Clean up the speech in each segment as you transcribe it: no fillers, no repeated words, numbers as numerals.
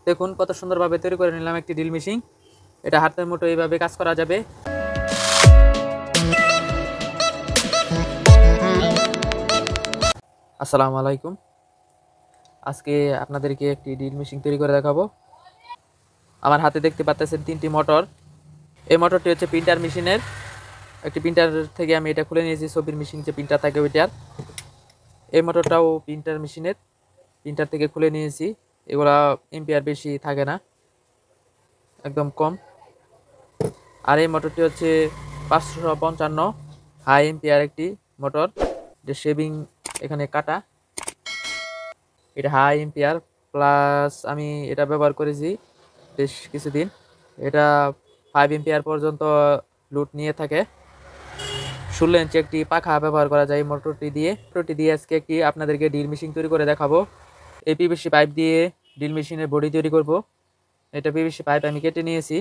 দেখুন কত সুন্দরভাবে তৈরি করে নিলাম একটি ড্রিল মেশিন। এটা হাতের মুঠো এইভাবে কাজ করা যাবে। আসসালামু আলাইকুম। আজকে আপনাদেরকে একটি ড্রিল মেশিন তৈরি করে দেখাবো। আমার হাতে দেখতে পাচ্ছেন 3টি মোটর। এই মোটরটি হচ্ছে প্রিন্টার মেশিনের। একটি প্রিন্টার থেকে আমি এটা খুলে নিয়েছি, ছবির মেশিন যে প্রিন্টার থাকে ওইটার। এই মোটরটাও প্রিন্টার মেশিনের, প্রিন্টার থেকে খুলে নিয়েছি। এগুলা এম্পিয়ার বেশি থাকে না, একদম কম। আর এই মোটরটি হচ্ছে 555 হাই এম্পিয়ার একটি মোটর, যে শেভিং এখানে কাটা। এটা হাই এম্পিয়ার প্লাস, আমি এটা ব্যবহার করেছি বেশ কিছুদিন। এটা 5 এম্পিয়ার পর্যন্ত লোড নিয়ে থাকে। 16 ইঞ্চি একটি পাখা ব্যবহার করা যায় মোটরটি দিয়ে আজকে একটি আপনাদেরকে ড্রিল মেশিন তৈরি করে দেখাবো। এই পিভিসি পাইপ দিয়ে ড্রিল মেশিনের বডি তৈরি করব। এটা পিভিসি পাইপ আমি কেটে নিয়েছি।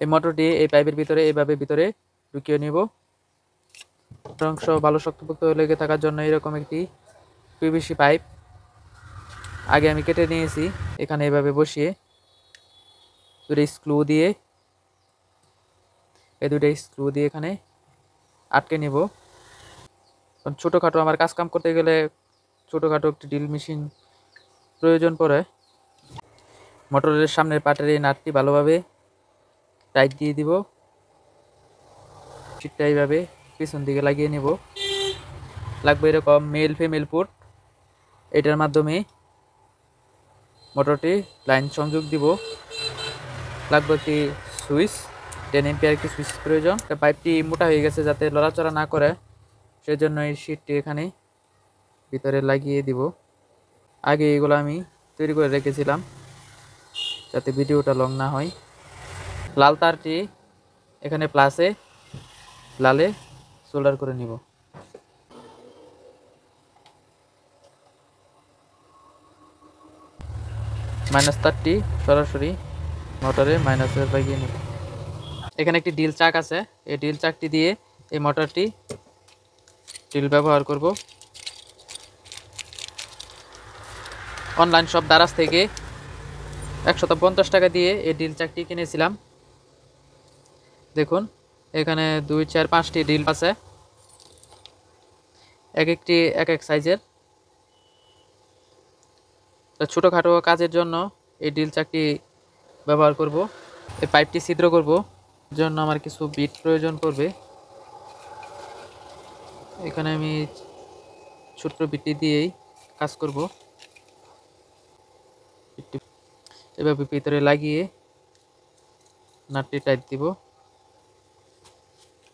এই মোটরটি এই পাইপের ভিতরে এইভাবে ভিতরে ঢুকিয়ে নিব। অংশ ভালো শক্তপোক্ত লেগে থাকার জন্য এরকম একটি পিভিসি পাইপ আগে আমি কেটে নিয়েছি। এখানে এইভাবে বসিয়ে দুটো স্ক্রু দিয়ে এখানে আটকে নিব। ছোটোখাটো আমার কাজ কাম করতে গেলে ছোটোখাটো একটি ড্রিল মেশিন প্রয়োজন পড়ে। মোটরের সামনের পাটের এই নাটটি ভালোভাবে টাইট দিয়ে দিব। ঠিকটা এইভাবে পিছন দিকে লাগিয়ে নেব। লাগবে এরকম মেল ফিমেল পোর্ট। এটার মাধ্যমে মোটরটি লাইন সংযোগ দিব। লাগবে একটি সুইচ, 10 এম্পিয়ার একটি সুইচ প্রয়োজন। পাইপটি মোটা হয়ে গেছে, যাতে লড়াচড়া না করে সেজন্য এই শীটটি এখানে ভিতরে লাগিয়ে দিব। আগে এগুলো আমি তৈরি করে রেখেছিলাম যাতে ভিডিওটা লং না হয়। লাল তারটি এখানে প্লাসে, লালে সোল্ডার করে নিব। মাইনাস তারটি সরাসরি মোটরে মাইনাসে লাগিয়ে নিব। এখানে একটি ড্রিল চাক আছে, এই ড্রিল চাকটি দিয়ে এই মোটরটি ড্রিল ব্যবহার করব। অনলাইন শপ দারাজ থেকে 150 টাকা দিয়ে এই ড্রিল চাকটি কিনেছিলাম। দেখুন এখানে 2, 4, 5টি ড্রিল আছে, একটি এক এক সাইজের। ছোটোখাটো কাজের জন্য এই ড্রিল চাকটি ব্যবহার করব। এই পাইপটি ছিদ্র করব, জন্য আমার কিছু বিট প্রয়োজন পড়বে। এখানে আমি ছোট্ট বিটটি দিয়েই কাজ করব। এভাবে ভিতরে লাগিয়ে নাটটি টাইট দিব।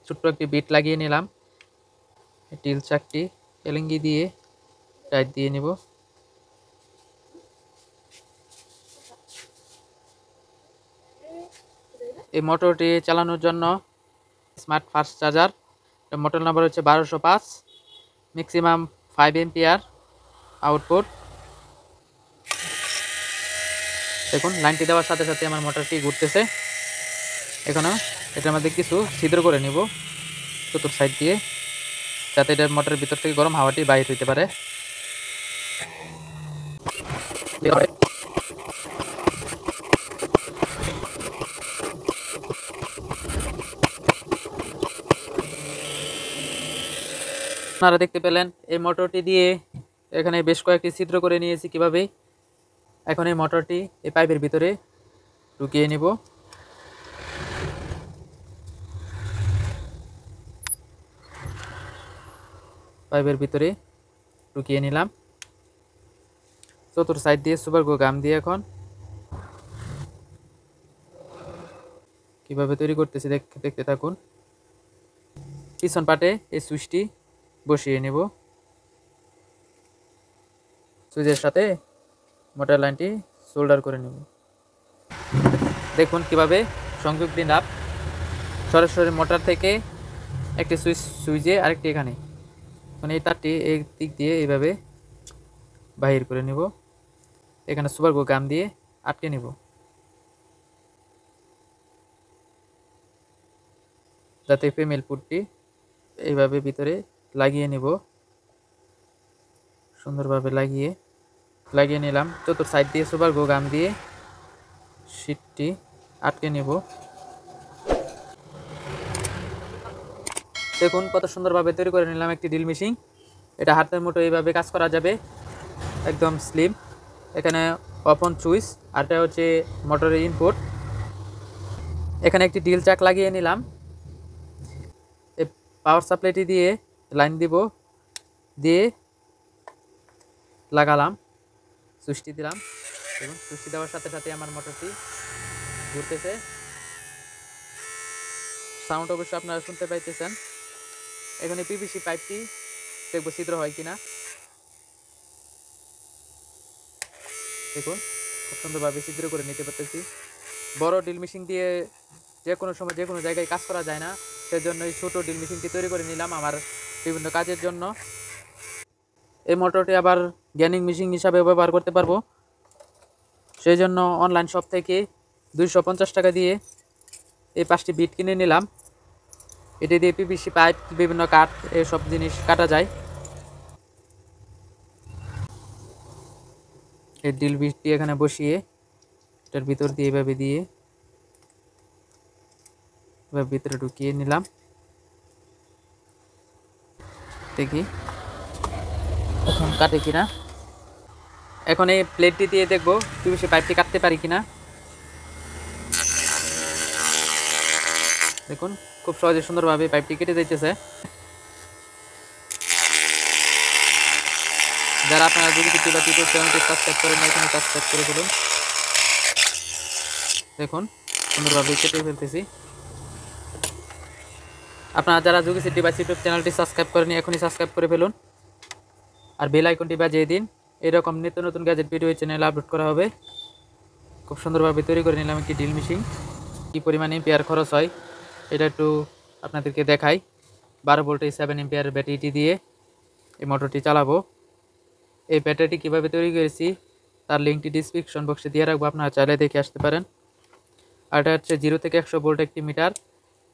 ছোট্ট একটি বিট লাগিয়ে নিলাম। ড্রিল চাকটি এলিঙ্গি দিয়ে টাইট দিয়ে নিব। এই মোটরটি চালানোর জন্য smart fast charger, motor number হচ্ছে 1205, ম্যাক্সিমাম 5 এম্পিয়ার আউটপুট। দেখুন লাইনটি দেওয়ার সাথে সাথে আমার মোটরটি ঘুরতেছে। এখানে এটার মধ্যে কিছু ছিদ্র করে নিব চতুর্থ সাইড দিয়ে, যাতে এটার মোটরের ভিতর থেকে গরম হাওয়াটি বাইর হইতে পারে। আপনারা দেখতে পেলেন এই মোটরটি দিয়ে এখানে বেশ কয়েকটি ছিদ্র করে নিয়েছি কিভাবে। এখন এই মোটরটি এই পাইপের ভিতরে ঢুকিয়ে নিব। পাইপের ভিতরে ঢুকিয়ে নিলাম। চতুর্থ সাইড দিয়ে সুপার গ্লু গাম দিয়ে এখন কিভাবে তৈরি করতেছি দেখতে থাকুন। পিছন পাটে এই সুইচটি বসিয়ে নেব। সুইচের সাথে মোটর লাইনটি সোল্ডার করে নেব। দেখুন কিভাবে সংযোগ দিলাম। সরাসরি মোটর থেকে একটি সুইচে আরেকটি এখানে, মানে এই তারটি এই দিক দিয়ে এইভাবে বাহির করে নেব। এখানে সুপার গ্লু গাম দিয়ে আটকে নেব, যাতে ফিমেল পুটটি এইভাবে ভিতরে লাগিয়ে নেব। সুন্দরভাবে লাগিয়ে লাগিয়ে নিলাম। চতুর সাইড দিয়ে সুপার গ্লু গাম দিয়ে শীটটি আটকে নেব। দেখুন কত সুন্দরভাবে তৈরি করে নিলাম একটি ড্রিল মেশিন। এটা হাতের মুঠো এইভাবে কাজ করা যাবে, একদম স্লিম। এখানে ওপেন সুইচ, আর এটা হচ্ছে মোটরের ইনপুট। এখানে একটি ড্রিল চাক লাগিয়ে নিলাম। এই পাওয়ার সাপ্লাইটি দিয়ে লাইন দিব, দিয়ে লাগালাম, সুইচটি দিলাম। এবং সুইচটি দেওয়ার সাথে সাথে আমার মোটরটি ঘুরতেছে। সাউন্ড অবশ্য আপনারা শুনতে পাইতেছেন। এখানে পিভিসি পাইপটি দেখবো ছিদ্র হয় কিনা। দেখুন খুব সুন্দরভাবে ছিদ্র করে নিতে পারতেছি। বড় ড্রিল মেশিন দিয়ে যে কোনো সময় যে কোনো জায়গায় কাজ করা যায় না, সেজন্য এই ছোটো ড্রিল মেশিনটি তৈরি করে নিলাম আমার বিভিন্ন কাজের জন্য। এই মোটরটি আবার গ্যানিং মেশিন হিসাবে ব্যবহার করতে পারবো, সেই জন্য অনলাইন শপ থেকে 250 টাকা দিয়ে এই 5টি বিট কিনে নিলাম। এটি দিয়ে পিভিসি পাইপ, বিভিন্ন কাঠ, এসব জিনিস কাটা যায়। এই ড্রিল বিটটি এখানে বসিয়ে এটার ভিতর দিয়ে এভাবে দিয়ে এবার ভিতরে ঢুকিয়ে নিলাম। দেখি এখন কাটে কিনা। এখন এই প্লেটটি দিয়ে দেখবো পিভিসি পাইপটি কাটতে পারি কিনা। দেখুন খুব সহজে সুন্দরভাবে পাইপটি কেটে যাইতেছে। যারা আপনারা যদি ইউটিউব চ্যানেলটি সাবস্ক্রাইব করেন, এখানে সাবস্ক্রাইব করে ফেলুন। দেখুন সুন্দরভাবে কেটে ফেলতেছি। আপনারা যারা যোগী সিটি ডিভাইস ইউটিউব চ্যানেলটি সাবস্ক্রাইব করেনি, এখনই সাবস্ক্রাইব করে ফেলুন আর বেল আইকনটি বাজিয়ে দিন। এরকম নিত্য নতুন গ্যাজেট ভিডিও এই চ্যানেলে আপলোড করা হবে। খুব সুন্দরভাবে তৈরি করে নিলাম একটি ড্রিল মেশিন। কী পরিমাণে এম্পিয়ার খরচ হয় এটা একটু আপনাদেরকে দেখাই। 12 ভোল্টের 7 এম্পিয়ার ব্যাটারিটি দিয়ে এই মোটরটি চালাবো। এই ব্যাটারিটি কীভাবে তৈরি করেছি তার লিঙ্কটি ডিসক্রিপশন বক্সে দিয়ে রাখবো, আপনারা চাইলে দেখে আসতে পারেন। আর এটা হচ্ছে 0 থেকে 100 ভোল্ট একটি মিটার।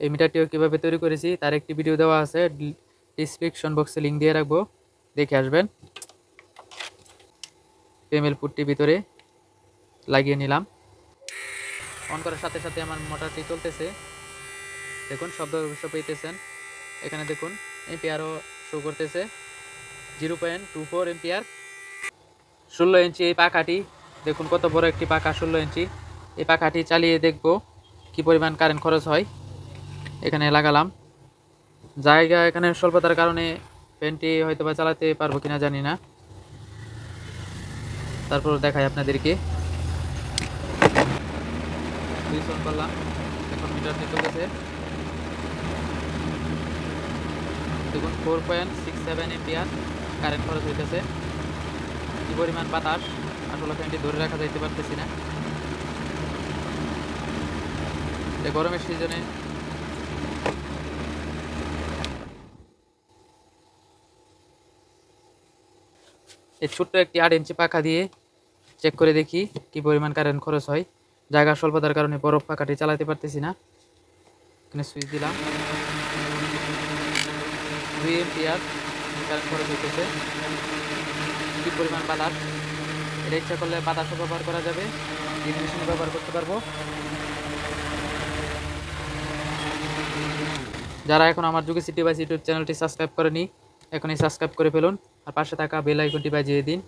এই মিটারটিও কীভাবে তৈরি করেছি তার একটি ভিডিও দেওয়া আছে, ডিসক্রিপশন বক্সে লিঙ্ক দিয়ে রাখবো, দেখে আসবেন। পেমেল পুটটি ভিতরে লাগিয়ে নিলাম। অন করার সাথে সাথে আমার মোটরটি চলতেছে। দেখুন শব্দ অবশ্য পেতেছেন। এখানে দেখুন এম্পিয়ারও শো করতেছে 0.24 এম্পিয়ার। 16 ইঞ্চি এই পাখাটি, দেখুন কত বড় একটি পাখা, 16 ইঞ্চি। এই পাখাটি চালিয়ে দেখব কি পরিমাণ কারেন্ট খরচ হয়। এখানে লাগালাম। জায়গা এখানে স্বল্পতার কারণে ফ্যানটি হয়তো বা চালাতে পারবো কিনা জানি না, তারপর দেখাই আপনাদেরকে। সুইচ অন করলাম, এখন মিটারটি চলতেছে। দেখুন 4.67 এম্পিয়ার কারেন্ট খরচ হইতেছে। কি পরিমাণ বাতাস, আসলে ফ্যানটি ধরে রাখা যাইতে পারতেছি না। গরমের সিজনে এই ছোট্ট একটি 8 ইঞ্চি পাখা দিয়ে চেক করে দেখি কি পরিমাণ কারেন্ট খরচ হয়। জায়গা স্বল্পতার কারণে বরফ পাখাটি চালাতে পারতেছি না। এখানে সুইচ দিলাম, 2 এম্পিয়ার কারেন্ট খরচ হইতেছে। কি পরিমাণ বাতাস, এটা ইচ্ছা করলে বাতাসও ব্যবহার করা যাবে, ড্রিল মেশিন ব্যবহার করতে পারবো। যারা এখন আমার যোগী সিটি ডিভাইস ইউটিউব চ্যানেলটি সাবস্ক্রাইব করেনি, এখনই সাবস্ক্রাইব করে ফেলুন আর পাশে থাকা বেল আইকনটি বাজিয়ে দিন।